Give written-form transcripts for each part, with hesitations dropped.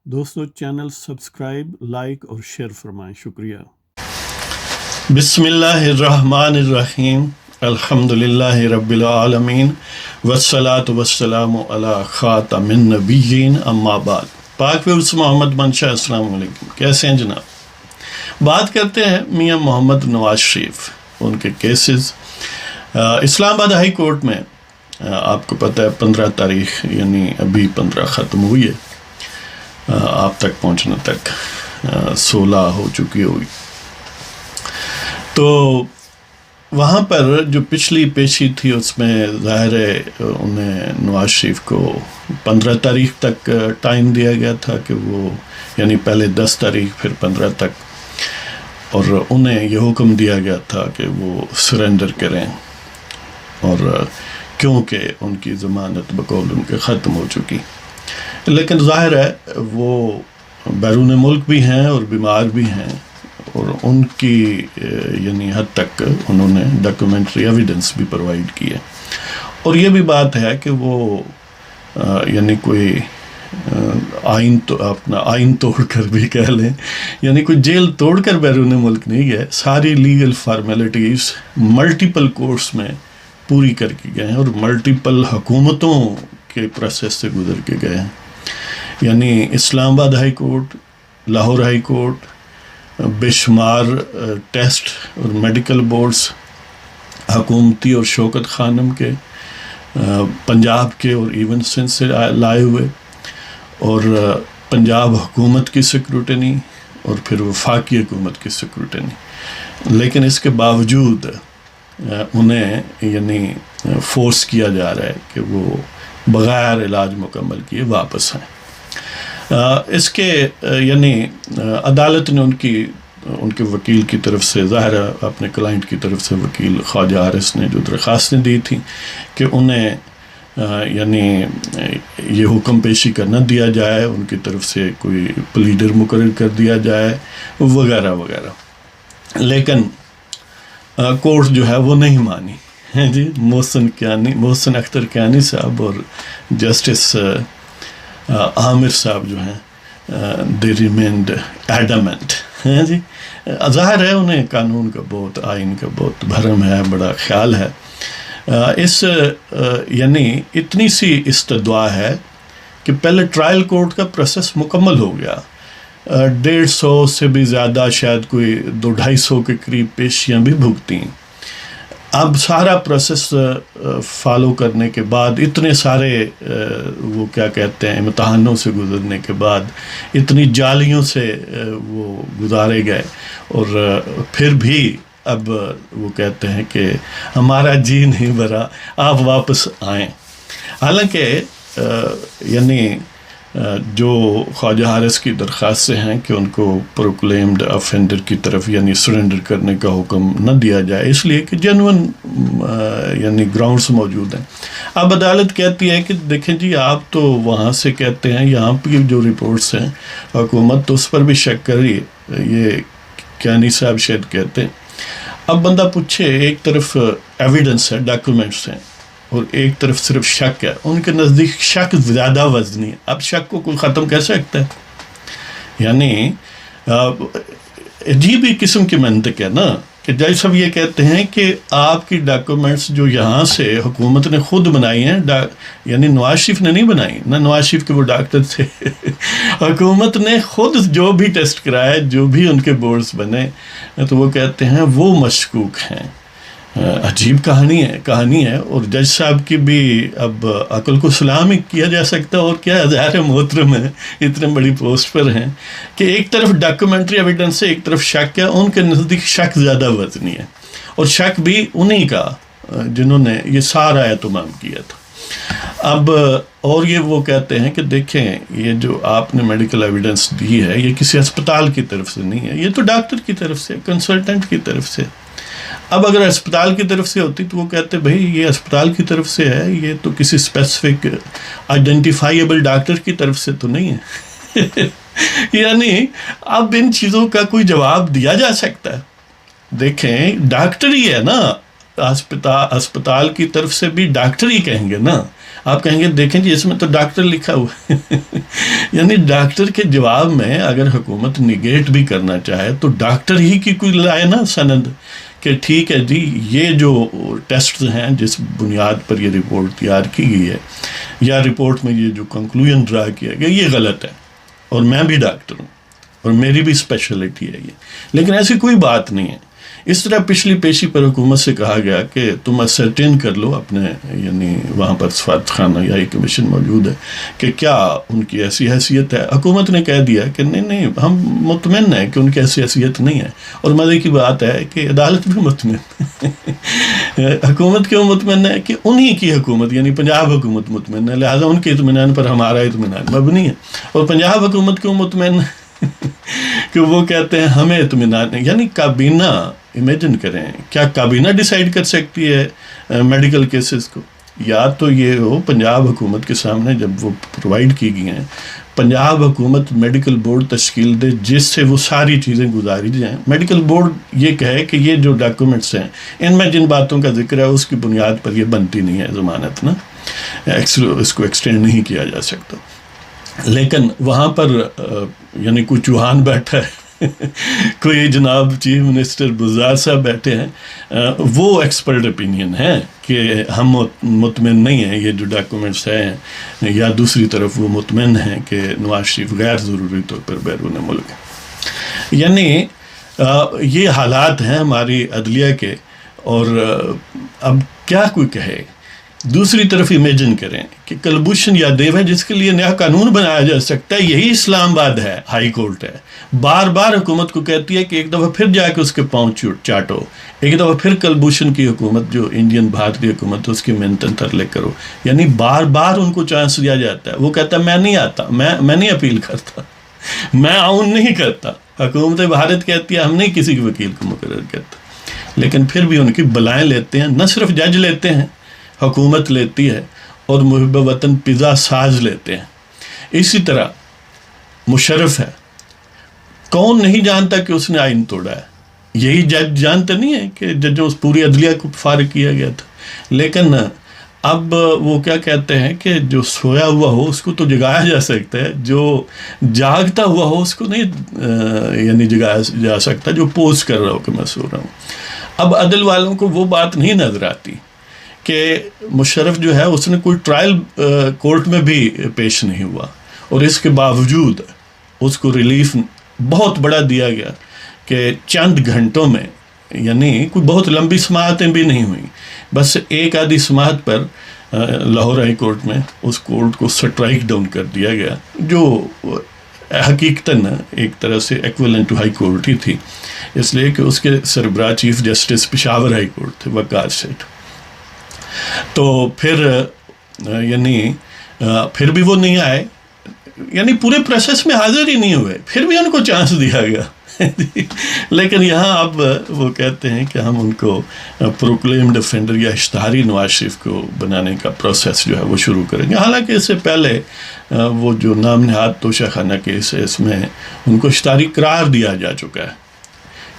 دوستو channel subscribe like اور share فرمائیں، شکریہ۔ بسم اللہ الرحمن الرحیم، الحمد للہ رب العالمین، والصلاة والسلام علی خاتم النبیین، اما بعد۔ پاک ویوس محمد منشا، السلام علیکم، کیسے ہیں جناب؟ بات کرتے ہیں میاں محمد نواز شریف، ان کے کیسز۔ اسلام آباد ہائی کورٹ میں آپ کو پتہ ہے 15 تاریخ یعنی ابھی 15 ختم ہوئی ہے، آپ تک پہنچنے تک 16 ہو چکی ہوگی۔ تو وہاں پر جو پچھلی پیشی تھی اس میں ظاہر ہے انہیں نواز شریف کو 15 تاریخ تک ٹائم دیا گیا تھا کہ وہ یعنی پہلے 10 تاریخ پھر 15 تک، اور انہیں یہ حکم دیا گیا تھا کہ وہ سرنڈر کریں، اور کیونکہ ان کی ضمانت بقول ان کے ختم ہو چکی۔ لیکن ظاہر ہے وہ بیرون ملک بھی ہیں اور بیمار بھی ہیں، اور ان کی یعنی حد تک انہوں نے ڈاکیومنٹری ایویڈنس بھی پرووائڈ کی ہے، اور یہ بھی بات ہے کہ وہ یعنی کوئی آئین توڑ کر بھی کہہ لیں، یعنی کوئی جیل توڑ کر بیرون ملک نہیں گئے، ساری لیگل فارمیلٹیز ملٹیپل کورٹس میں پوری کر کے گئے ہیں، اور ملٹیپل حکومتوں کے پروسیس سے گزر کے گئے ہیں۔ یعنی اسلام آباد high court, Lahore high court, بے شمار ٹیسٹ اور میڈیکل بورڈز حکومتی اور شوکت خانم کے، پنجاب کے اور ایون سندھ سے لائے ہوئے، اور پنجاب حکومت کی سیکروٹنی اور پھر وفاقی حکومت کی سیکروٹنی۔ لیکن اس کے باوجود انہیں یعنی فورس کیا جا رہا ہے کہ وہ بغیر علاج مکمل کیے واپس آئیں۔ اس کے یعنی عدالت نے ان کے وکیل کی طرف سے، ظاہر ہے اپنے کلائنٹ کی طرف سے وکیل خواجہ حارث نے جو درخواستیں دی تھیں کہ انہیں یعنی یہ حکم پیشی کرنا دیا جائے، ان کی طرف سے کوئی پلیڈر مقرر کر دیا جائے وغیرہ وغیرہ، لیکن کورٹ جو ہے وہ نہیں مانی ہے جی۔ محسن اختر کیانی صاحب اور جسٹس عامر صاحب جو ہیں they remained adamant ہے جی۔ ظاہر ہے انہیں قانون کا بہت، آئین کا بہت بھرم ہے، بڑا خیال ہے۔ اس یعنی اتنی سی استدعا ہے کہ پہلے ٹرائل کورٹ کا پروسیس مکمل ہو گیا، 150 سے بھی زیادہ، شاید کوئی 200-250 کے قریب پیشیاں بھی بھگتیں۔ اب سارا پروسیس فالو کرنے کے بعد، اتنے سارے وہ کیا کہتے ہیں امتحانوں سے گزرنے کے بعد، اتنی جالیوں سے وہ گزارے گئے، اور پھر بھی اب وہ کہتے ہیں کہ ہمارا جی نہیں بھرا، آپ واپس آئیں۔ حالانکہ یعنی جو خواجہ حارث کی درخواستیں ہیں کہ ان کو پروکلیمڈ افینڈر کی طرف یعنی سرنڈر کرنے کا حکم نہ دیا جائے، اس لیے کہ جینون یعنی گراؤنڈز موجود ہیں۔ اب عدالت کہتی ہے کہ دیکھیں جی، آپ تو وہاں سے کہتے ہیں، یہاں پہ جو رپورٹس ہیں حکومت تو اس پر بھی شک کر رہی ہے، یہ کیانی صاحب شاید کہتے ہیں۔ اب بندہ پوچھے، ایک طرف ایویڈنس ہے، ڈاکیومنٹس ہیں، اور ایک طرف صرف شک ہے، ان کے نزدیک شک زیادہ وزنی ہے۔ اب شک کو کوئی ختم کر سکتا ہے؟ یعنی عجیب ہی قسم کی منطق ہے نا، کہ جج صاحب یہ کہتے ہیں کہ آپ کی ڈاکیومنٹس جو یہاں سے حکومت نے خود بنائی ہیں، یعنی نواز شریف نے نہیں بنائی، نہ نواز شریف کے وہ ڈاکٹر تھے، حکومت نے خود جو بھی ٹیسٹ کرائے، جو بھی ان کے بورڈز بنے، تو وہ کہتے ہیں وہ مشکوک ہیں۔ عجیب کہانی ہے، اور جج صاحب کی بھی اب عقل کو سلام ہی کیا جا سکتا ہے، اور کیا ظاہر محترم ہے، اتنے بڑی پوسٹ پر ہیں، کہ ایک طرف ڈاکیومنٹری ایویڈنس ہے، ایک طرف شک ہے، ان کے نزدیک شک زیادہ وزنی ہے، اور شک بھی انہی کا جنہوں نے یہ سارا اہتمام کیا تھا۔ اب اور یہ وہ کہتے ہیں کہ دیکھیں، یہ جو آپ نے میڈیکل ایویڈنس دی ہے، یہ کسی ہسپتال کی طرف سے نہیں ہے، یہ تو ڈاکٹر کی طرف سے، کنسلٹنٹ کی طرف سے۔ اب اگر اسپتال کی طرف سے ہوتی تو وہ کہتے بھئی یہ اسپتال کی طرف سے ہے، یہ تو کسی اسپیسیفک آئیڈینٹیفائیبل ڈاکٹر کی طرف سے تو نہیں ہے۔ یعنی اب ان چیزوں کا کوئی جواب دیا جا سکتا ہے؟ دیکھیں، ڈاکٹر ہی ہے نا، اسپتال کی طرف سے بھی ڈاکٹر ہی کہیں گے نا۔ آپ کہیں گے دیکھیں جی اس میں تو ڈاکٹر لکھا ہوا ہے یعنی ڈاکٹر کے جواب میں اگر حکومت نگیٹ بھی کرنا چاہے تو ڈاکٹر ہی کی کوئی لائے نا سند کہ ٹھیک ہے جی یہ جو ٹیسٹ ہیں جس بنیاد پر یہ رپورٹ تیار کی گئی ہے یا رپورٹ میں یہ جو کنکلوژن ڈرا کیا گیا یہ غلط ہے اور میں بھی ڈاکٹر ہوں اور میری بھی اسپیشلٹی ہے یہ، لیکن ایسی کوئی بات نہیں ہے. اس طرح پچھلی پیشی پر حکومت سے کہا گیا کہ تم اسرٹین کر لو اپنے، یعنی وہاں پر سفارت خانہ یا کمیشن موجود ہے کہ کیا ان کی ایسی حیثیت ہے. حکومت نے کہہ دیا کہ نہیں ہم مطمئن ہیں کہ ان کی ایسی حیثیت نہیں ہے. اور مزے کی بات ہے کہ عدالت بھی مطمئن حکومت کیوں مطمئن ہے کہ انہی کی حکومت یعنی پنجاب حکومت مطمئن ہے، لہٰذا ان کے اطمینان پر ہمارا اطمینان مبنی ہے. اور پنجاب حکومت کیوں مطمئن ہے کہ وہ کہتے ہیں ہمیں اطمینان ہے. یعنی کابینہ، امیجن کریں کیا کابینہ ڈیسائیڈ کر سکتی ہے میڈیکل کیسز کو؟ یا تو یہ ہو پنجاب حکومت کے سامنے جب وہ پرووائڈ کی گئی ہیں، پنجاب حکومت میڈیکل بورڈ تشکیل دے جس سے وہ ساری چیزیں گزاری جائیں. میڈیکل بورڈ یہ کہے کہ یہ جو ڈاکومنٹس ہیں ان میں جن باتوں کا ذکر ہے اس کی بنیاد پر یہ بنتی نہیں ہے ضمانت نا، اس کو ایکسٹینڈ نہیں کیا جا سکتا. لیکن وہاں پر یعنی کوئی چوہان بیٹھا ہے کوئی جناب چیف منسٹر بزدار صاحب بیٹھے ہیں، وہ ایکسپرٹ اپینین ہے کہ ہم مطمئن نہیں ہیں یہ جو ڈاکومنٹس ہیں، یا دوسری طرف وہ مطمئن ہیں کہ نواز شریف غیر ضروری طور پر بیرون ملک ہے. یعنی یہ حالات ہیں ہماری عدلیہ کے. اور اب کیا کوئی کہے. دوسری طرف امیجن کریں کہ کلبھوشن یادیو ہے جس کے لیے نیا قانون بنایا جا سکتا ہے، یہی اسلام آباد ہے، ہائی کورٹ ہے، بار بار حکومت کو کہتی ہے کہ ایک دفعہ پھر جا کے اس کے پاؤں چاٹو، ایک دفعہ پھر کلبھوشن کی حکومت جو انڈین بھارتی حکومت اس کی منتن ترلے کرو. یعنی بار بار ان کو چانس دیا جاتا ہے. وہ کہتا ہے میں نہیں آتا، میں نہیں اپیل کرتا، میں آؤن نہیں کرتا. حکومت بھارت کہتی ہے ہم نہیں کسی کے وکیل کو مقرر کرتا. لیکن پھر بھی ان کی بلائیں لیتے ہیں. نہ صرف جج لیتے ہیں، حکومت لیتی ہے اور محب وطن پزا ساز لیتے ہیں. اسی طرح مشرف ہے، کون نہیں جانتا کہ اس نے آئین توڑا ہے؟ یہی جج جانتے نہیں ہے کہ ججوں پوری عدلیہ کو فارغ کیا گیا تھا. لیکن اب وہ کیا کہتے ہیں کہ جو سویا ہوا ہو اس کو تو جگایا جا سکتا ہے، جو جاگتا ہوا ہو اس کو نہیں یعنی جگایا جا سکتا جو پوز کر رہا ہو کہ میں سو رہا ہوں. اب عدل والوں کو وہ بات نہیں نظر آتی کہ مشرف جو ہے اس نے کوئی ٹرائل کورٹ میں بھی پیش نہیں ہوا اور اس کے باوجود اس کو ریلیف بہت بڑا دیا گیا کہ چند گھنٹوں میں، یعنی کوئی بہت لمبی سماعتیں بھی نہیں ہوئیں، بس ایک آدھی سماعت پر لاہور ہائی کورٹ میں اس کورٹ کو سٹرائک ڈاؤن کر دیا گیا، جو حقیقتاً ایک طرح سے ایکویلنٹ ٹو ہائی کورٹ ہی تھی، اس لیے کہ اس کے سربراہ chief justice Peshawar high court تھے وقار سیٹھ. تو پھر یعنی پھر بھی وہ نہیں آئے، یعنی پورے پروسیس میں حاضر ہی نہیں ہوئے، پھر بھی ان کو چانس دیا گیا. لیکن یہاں اب وہ کہتے ہیں کہ ہم ان کو پروکلیمڈ افینڈر یا اشتہاری نواز شریف کو بنانے کا پروسیس جو ہے وہ شروع کریں گے. حالانکہ اس سے پہلے وہ جو نام نہاد توشہ خانہ کیس ہے اس میں ان کو اشتہاری قرار دیا جا چکا ہے.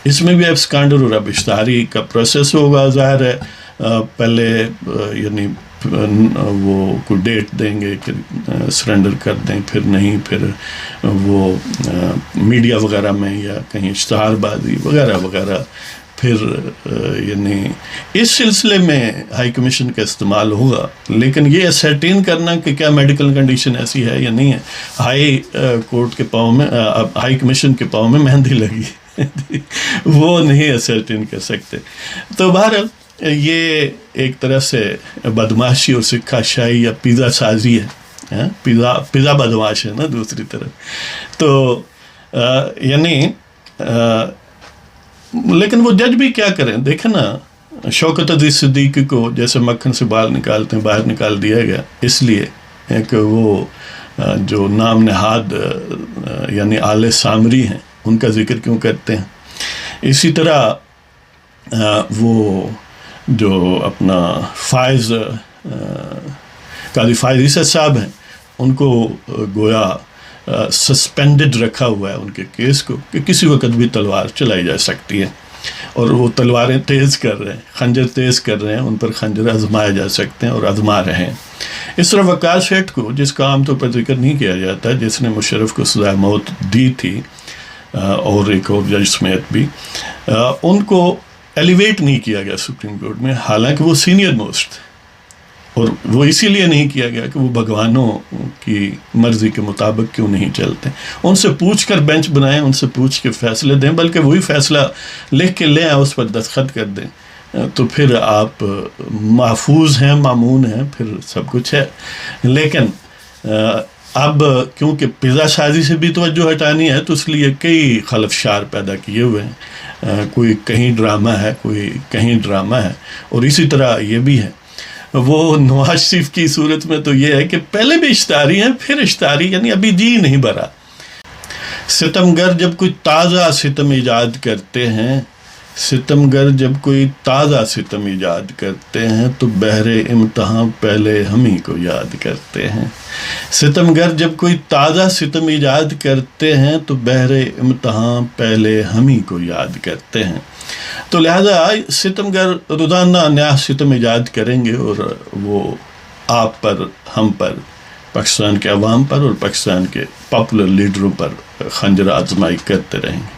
اس میں بھی اب اسکینڈل اور اب اشتہاری کا پروسیس ہوگا. ظاہر ہے پہلے یعنی وہ کوئی ڈیٹ دیں گے کہ سرنڈر کر دیں، پھر نہیں، پھر وہ میڈیا وغیرہ میں یا کہیں اشتہار بازی وغیرہ وغیرہ، پھر یعنی اس سلسلے میں ہائی کمیشن کا استعمال ہوگا. لیکن یہ اسرٹین کرنا کہ کیا میڈیکل کنڈیشن ایسی ہے یا نہیں ہے، ہائی کورٹ کے پاؤں میں، ہائی کمیشن کے پاؤں میں مہندی لگی وہ نہیں اسرٹین کر سکتے. تو بہرحال یہ ایک طرح سے بدماشی اور سکھا شاہی یا پیزا سازی ہے. پیزا بدماش ہے نا دوسری طرف. تو یعنی لیکن وہ جج بھی کیا کریں. دیکھیں نا شوکت عزیز صدیقی کو جیسے مکھن سے بال نکالتے ہیں باہر نکال دیا گیا، اس لیے کہ وہ جو نام نہاد یعنی آل سامری ہیں ان کا ذکر کیوں کرتے ہیں. اسی طرح وہ جو اپنا فائز قاضی فائز عیسیٰ صاحب ہیں ان کو گویا سسپینڈڈ رکھا ہوا ہے ان کے کیس کو کہ کسی وقت بھی تلوار چلائی جا سکتی ہے. اور وہ تلواریں تیز کر رہے ہیں، خنجر تیز کر رہے ہیں، ان پر خنجر آزمائے جا سکتے ہیں اور آزما رہے ہیں۔ اس طرح وقار سیٹھ کو، جس کا عام طور پر ذکر نہیں کیا جاتا، جس نے مشرف کو سزائے موت دی تھی اور ایک اور جج سمیت بھی، ان کو ایلیویٹ نہیں کیا گیا سپریم کورٹ میں، حالانکہ وہ سینئر موسٹ تھے، اور وہ اسی لیے نہیں کیا گیا کہ وہ بھگوانوں کی مرضی کے مطابق کیوں نہیں چلتے۔ ان سے پوچھ کر بینچ بنائیں، ان سے پوچھ کے فیصلے دیں، بلکہ وہی فیصلہ لکھ کے لیں، اس پر دستخط کر دیں، تو پھر آپ محفوظ ہیں، مامون ہیں، پھر سب کچھ ہے۔ لیکن اب کیونکہ پزا سازی سے بھی توجہ ہٹانی ہے، تو اس لیے کئی خلفشار پیدا کیے ہوئے ہیں، کوئی کہیں ڈرامہ ہے، کوئی کہیں ڈرامہ ہے، اور اسی طرح یہ بھی ہے۔ وہ نواز شریف کی صورت میں تو یہ ہے کہ پہلے بھی اشتہاری ہیں، پھر اشتہاری، یعنی ابھی جی نہیں بھرا۔ ستمگر جب کوئی تازہ ستم ایجاد کرتے ہیں، ستمگر جب کوئی تازہ ستم ایجاد کرتے ہیں، تو بہر امتحان پہلے ہم ہی کو یاد کرتے ہیں۔ ستمگر جب کوئی تازہ ستم ایجاد کرتے ہیں، تو بہر امتحان پہلے ہم ہی کو یاد کرتے ہیں۔ تو لہٰذا ستمگر روزانہ نیا ستم ایجاد کریں گے، اور وہ آپ پر، ہم پر، پاکستان کے عوام پر اور پاکستان کے پاپولر لیڈروں پر خنجر آزمائی کرتے رہیں گے۔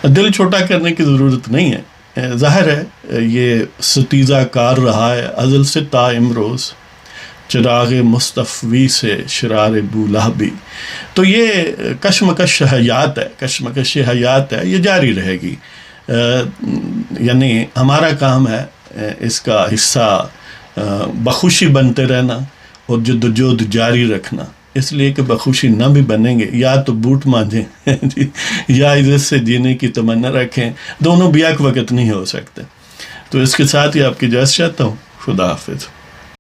دل چھوٹا کرنے کی ضرورت نہیں ہے، ظاہر ہے یہ ستیزہ کار رہا ہے ازل سے تا امروز، چراغ مصطفی سے شرار بولہبی۔ تو یہ کشمکش حیات ہے، کشمکش حیات ہے، یہ جاری رہے گی۔ یعنی ہمارا کام ہے اس کا حصہ بخوشی بنتے رہنا اور جدوجہد جاری رکھنا، اس لیے کہ بخوشی نہ بھی بنیں گے، یا تو بوٹ مانجیں یا عزت سے جینے کی تمنا رکھیں، دونوں بھی ایک وقت نہیں ہو سکتے۔ تو اس کے ساتھ ہی آپ کی اجازت چاہتا ہوں، خدا حافظ۔